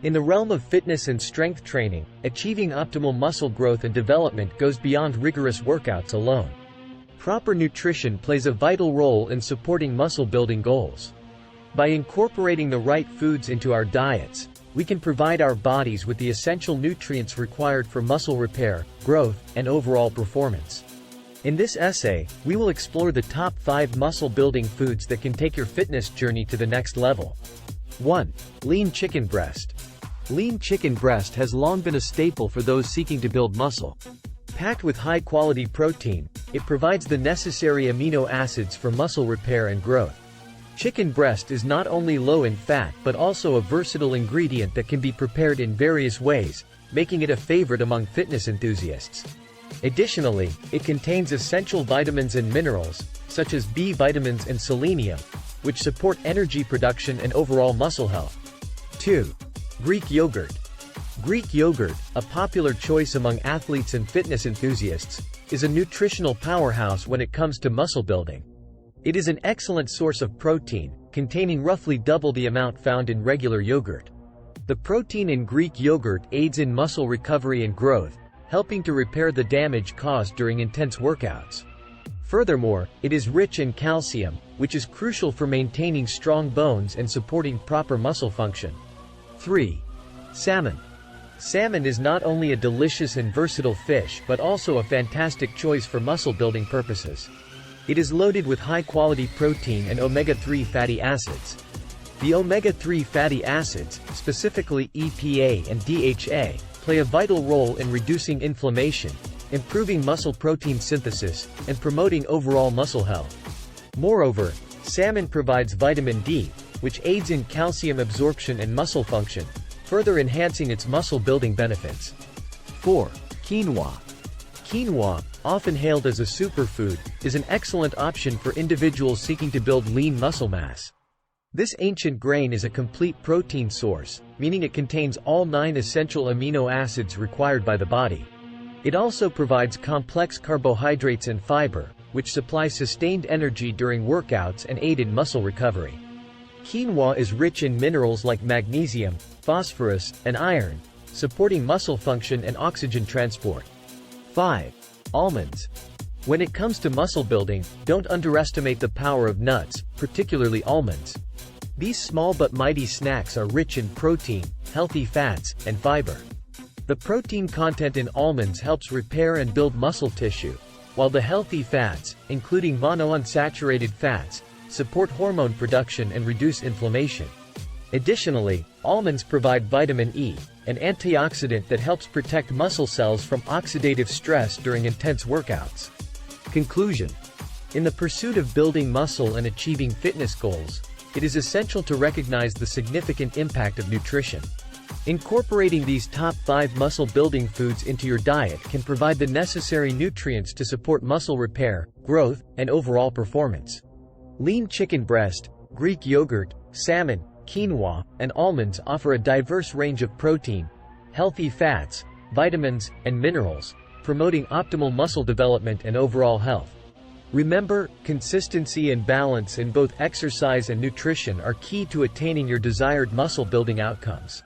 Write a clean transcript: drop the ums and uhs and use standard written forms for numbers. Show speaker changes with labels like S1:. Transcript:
S1: In the realm of fitness and strength training, achieving optimal muscle growth and development goes beyond rigorous workouts alone. Proper nutrition plays a vital role in supporting muscle-building goals. By incorporating the right foods into our diets, we can provide our bodies with the essential nutrients required for muscle repair, growth, and overall performance. In this essay, we will explore the top 5 muscle-building foods that can take your fitness journey to the next level. 1. Lean chicken breast. Lean chicken breast has long been a staple for those seeking to build muscle. Packed with high-quality protein, it provides the necessary amino acids for muscle repair and growth. Chicken breast is not only low in fat but also a versatile ingredient that can be prepared in various ways, making it a favorite among fitness enthusiasts. Additionally, it contains essential vitamins and minerals, such as B vitamins and selenium, which support energy production and overall muscle health. 2. Greek yogurt. Greek yogurt, a popular choice among athletes and fitness enthusiasts, is a nutritional powerhouse when it comes to muscle building. It is an excellent source of protein, containing roughly double the amount found in regular yogurt. The protein in Greek yogurt aids in muscle recovery and growth, helping to repair the damage caused during intense workouts. Furthermore, it is rich in calcium, which is crucial for maintaining strong bones and supporting proper muscle function. 3. Salmon. Salmon is not only a delicious and versatile fish but also a fantastic choice for muscle-building purposes. It is loaded with high-quality protein and omega-3 fatty acids. The omega-3 fatty acids, specifically EPA and DHA, play a vital role in reducing inflammation, improving muscle protein synthesis, and promoting overall muscle health. Moreover, salmon provides vitamin D, which aids in calcium absorption and muscle function, further enhancing its muscle-building benefits. 4. Quinoa. Quinoa, often hailed as a superfood, is an excellent option for individuals seeking to build lean muscle mass. This ancient grain is a complete protein source, meaning it contains all 9 essential amino acids required by the body. It also provides complex carbohydrates and fiber, which supply sustained energy during workouts and aid in muscle recovery. Quinoa is rich in minerals like magnesium, phosphorus, and iron, supporting muscle function and oxygen transport. 5. Almonds. When it comes to muscle building, don't underestimate the power of nuts, particularly almonds. These small but mighty snacks are rich in protein, healthy fats, and fiber. The protein content in almonds helps repair and build muscle tissue, while the healthy fats, including monounsaturated fats, support hormone production and reduce inflammation. Additionally, almonds provide vitamin E, an antioxidant that helps protect muscle cells from oxidative stress during intense workouts. Conclusion. In the pursuit of building muscle and achieving fitness goals, it is essential to recognize the significant impact of nutrition. Incorporating these top 5 muscle-building foods into your diet can provide the necessary nutrients to support muscle repair, growth, and overall performance. Lean chicken breast, Greek yogurt, salmon, quinoa, and almonds offer a diverse range of protein, healthy fats, vitamins, and minerals, promoting optimal muscle development and overall health. Remember, consistency and balance in both exercise and nutrition are key to attaining your desired muscle-building outcomes.